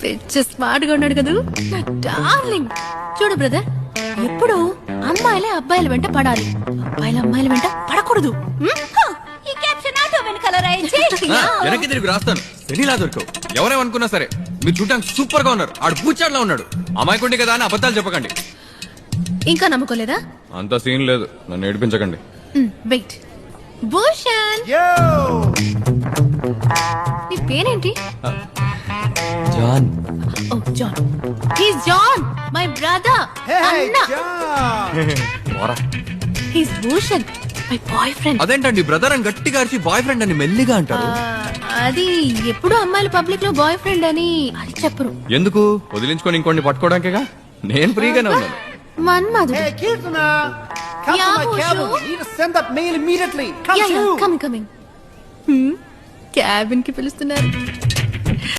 పిచ్చ స్మార్ట్ గా ఉన్నాడు కదా నా డార్లింగ్. చూడు బ్రదర్, ఎప్పుడు అమ్మాయిలే అబ్బాయిల వెంట పడాలి, అబ్బాయిల అమ్మాయిల వెంట పడకూడదు. ఈ క్యాప్షన్ ఆటో వెనకాల రాయించి వెనక్కి తిరిగి రాస్తాను. పెళ్లిలా దొరకవు. ఎవరేమనుకున్నా సరే మీరు చూడటానికి సూపర్ గా ఉన్నారు. ఆడు పూచాడులా ఉన్నాడు. అమాయకుండి కదా అని అబద్ధాలు చెప్పకండి. ఇంకా నమ్ముకోలేదా? అంత సీన్ లేదు. నన్ను ఏడిపించకండి. వెయిట్. భూషణ్, నీ పేరేంటి? John. Oh John. He's John, my brother. అన్న. He's Bhushan, my boyfriend. అదేంటండి బ్రదర్ అని గట్టిగా అరిచి బాయ్ ఫ్రెండ్ అని మెల్లిగా అంటారు? అది ఎప్పుడు అమ్మాయిలు పబ్లిక్ లో బాయ్ ఫ్రెండ్ అని అది చెప్పరు. ఎందుకు? వదిలించుకొని ఇంకోటి పట్టుకోవడానికేగా. నేను ఫ్రీగానే ఉన్నాను. మన్మధుడు. Hey, Kirtana! Come Yeah, to my cabin. Bhushu. You need to send that mail immediately. Come through. Coming. Cabin కి పిలుస్తున్నారు.